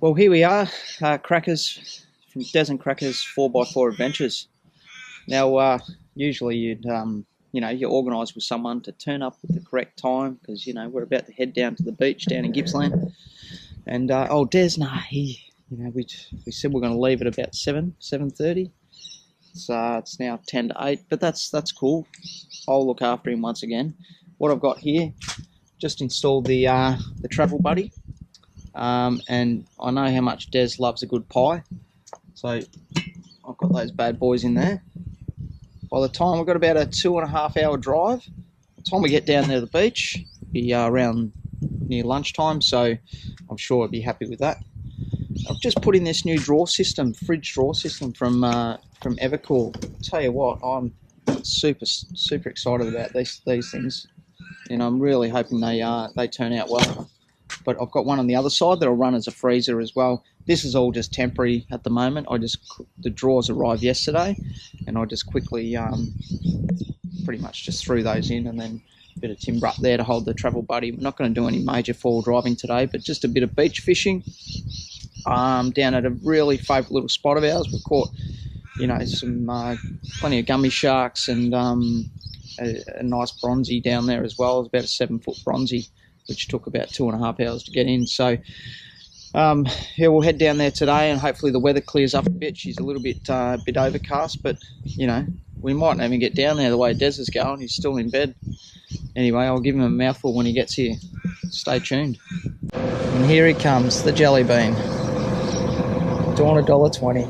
Well, here we are, Crackers from Des and Crackers 4x4 Adventures. Now, usually you'd, you organise with someone to turn up at the correct time because, we're about to head down to the beach down in Gippsland. And old Des, we said we're going to leave at about 7:30. It's now 10 to 8, but that's cool. I'll look after him once again. What I've got here, just installed the Travel Buddy. And I know how much Des loves a good pie, so I've got those bad boys in there. By the time we've got about a 2.5 hour drive, by the time we get down there to the beach, it'll be around near lunchtime, so I'm sure I'll be happy with that. I've just put in this new fridge drawer system from Evakool. I'll tell you what, I'm super excited about these things, and I'm really hoping they turn out well. But I've got one on the other side that'll run as a freezer as well. This is all just temporary at the moment. The drawers arrived yesterday, and I just quickly pretty much just threw those in, and then a bit of timber up there to hold the Travel Buddy. We're not going to do any major four-wheel driving today, but just a bit of beach fishing down at a really favourite little spot of ours. We've caught, some plenty of gummy sharks and a nice bronzy down there as well. It's about a 7-foot bronzy, which took about 2.5 hours to get in. So, we'll head down there today, and hopefully the weather clears up a bit. She's a little bit overcast, but, we might not even get down there the way Des is going. He's still in bed. Anyway, I'll give him a mouthful when he gets here. Stay tuned. And here he comes, the jelly bean. Doing $1.20.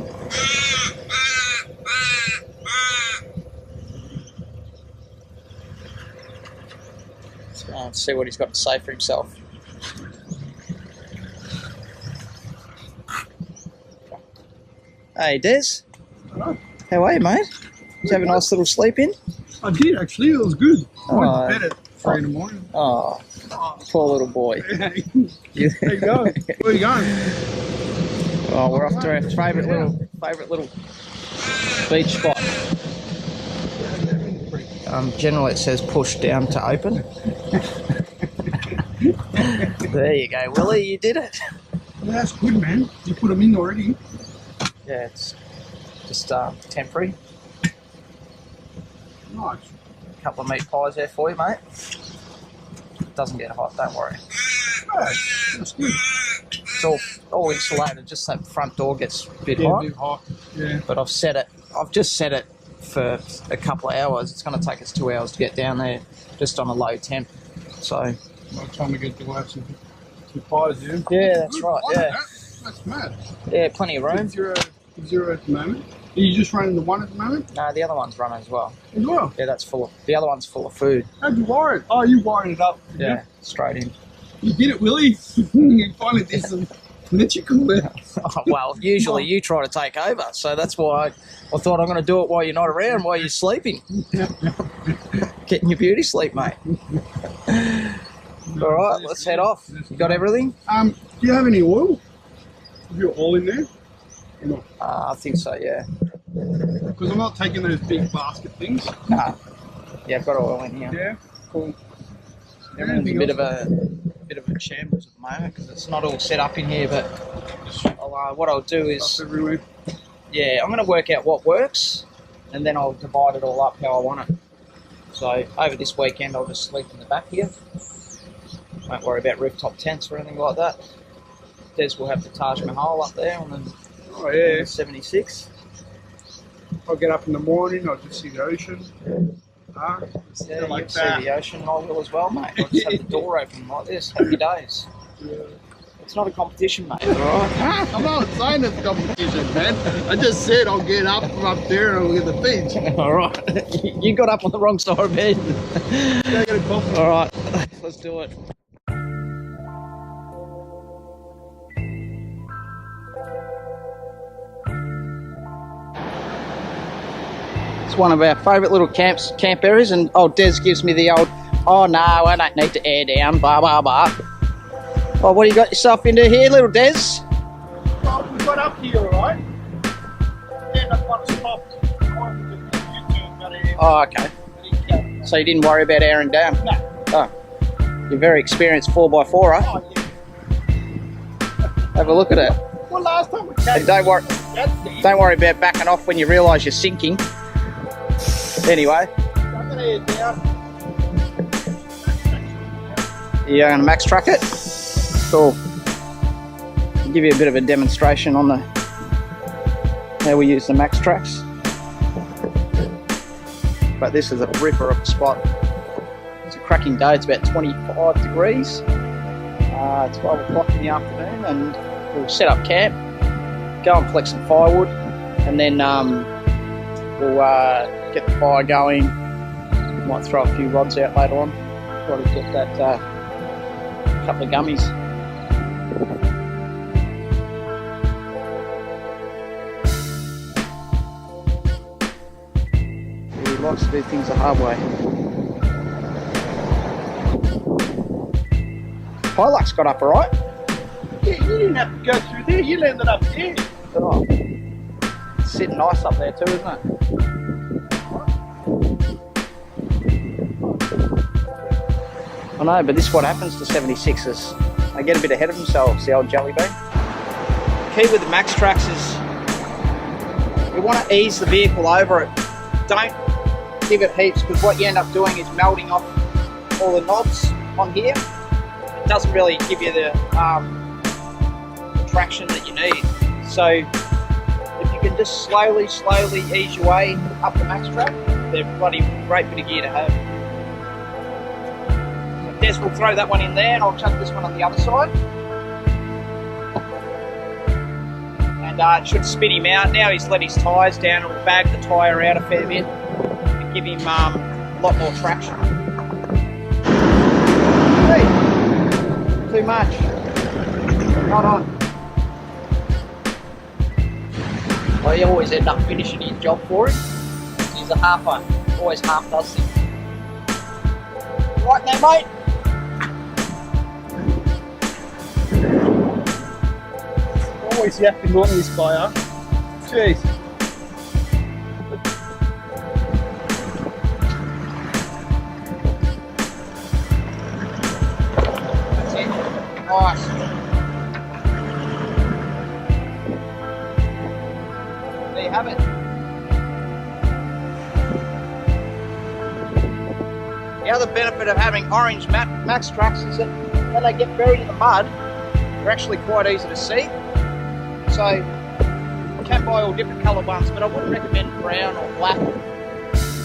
Let's go and see what he's got to say for himself. Hey, Des. Hello. How are you, mate? Did you have a nice little sleep in? I did, actually. It was good. I went to bed at 3 in the morning. Oh, poor little boy. There you go. Where are you going? Oh, we're off to our favourite little beach spot. Generally it says push down to open. There you go, Willie, you did it. Well, that's good, man. You put them in already. Yeah, it's just temporary. Nice. A couple of meat pies there for you, mate. It doesn't get hot, don't worry. Oh, that's good. It's all insulated, just that front door gets a bit hot. A bit hot, yeah. But I've just set it for a couple of hours. It's going to take us 2 hours to get down there, just on a low temp. So by the time we get to have some pies, yeah? Yeah, that's right, yeah. That's mad. Yeah, plenty of room. Zero at the moment. Are you just running the one at the moment? No, the other one's running as well. As well? Yeah, the other one's full of food. How'd you wire it? Oh, you wired it up. Yeah, straight in. You did it, Willie. You finally did some electrical there. Oh, well, usually you try to take over, so that's why I thought I'm going to do it while you're not around, while you're sleeping. Getting your beauty sleep, mate. All right, let's head off. You got everything? Do you have any oil? Is your oil in there? Or not? I think so, yeah. Because I'm not taking those big basket things. Nah. Yeah, I've got oil in here. Yeah, cool. Everything's a bit of a shambles at the moment because it's not all set up in here. But what I'll do is, I'm going to work out what works, and then I'll divide it all up how I want it. So over this weekend, I'll just sleep in the back here. Won't worry about rooftop tents or anything like that. Des will have the Taj Mahal up there on the 76. I'll get up in the morning. I'll just see the ocean. Yeah, like see the ocean, and I will as well, mate. I'll just have the door open like this. Happy days. Yeah. It's not a competition, mate. All right. I'm not saying it's a competition, man. I just said I'll get up from up there and I'll get the beach. All right. You got up on the wrong side of bed. All right. Let's do it. It's one of our favourite little camp areas, and old Des gives me the old, oh no, I don't need to air down, blah blah blah. Well, what do you got yourself into here, little Des? Well, we got up here, alright? Then I want to stop. Oh, okay. So you didn't worry about airing down? No. Oh. You're very experienced 4x4, right? Oh, yeah. Have a look at it. Well, last time we came, And don't worry about backing off when you realise you're sinking. Anyway, you're going to max track it? Cool. I'll give you a bit of a demonstration on how we use the max tracks. But this is a ripper of a spot. It's a cracking day. It's about 25 degrees. 12 o'clock in the afternoon, and we'll set up camp, go and collect some firewood, and then we'll get the fire going. Might throw a few rods out later on. Try to get that couple of gummies. He likes to do things the hard way. Hilux got up alright. Yeah, you didn't have to go through there. You landed up there. Oh, it's sitting nice up there too, isn't it? I know, but this is what happens to 76ers. They get a bit ahead of themselves, the old jelly bean. The key with the max tracks is you want to ease the vehicle over it. Don't give it heaps, because what you end up doing is melting off all the knobs on here. It doesn't really give you the traction that you need. So if you can just slowly ease your way up the max track, they're a bloody great bit of gear to have. So Des will throw that one in there, and I'll chuck this one on the other side. And it should spit him out. Now he's let his tyres down, it'll bag the tyre out a fair bit and give him a lot more traction. Hey, too much. Hold on. Well, you always end up finishing his job for him. He's a halfer. Always half does things. Right now, mate. Always yapping on this guy, huh? Jeez. That's it. Nice. There you have it. The other benefit of having orange max tracks is that when they get buried in the mud, they're actually quite easy to see. So you can buy all different coloured ones, but I wouldn't recommend brown or black.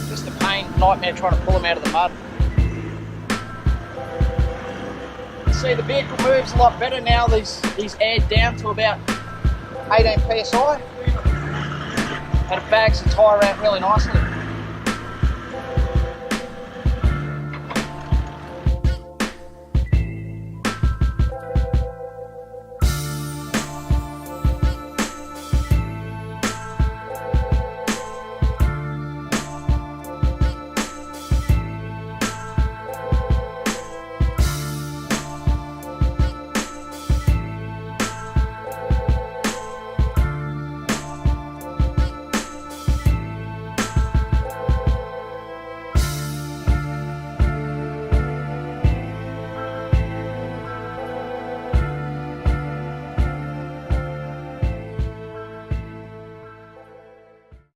Just a nightmare trying to pull them out of the mud. See, the vehicle moves a lot better now. He's aired down to about 18 psi, and it bags the tyre out really nicely.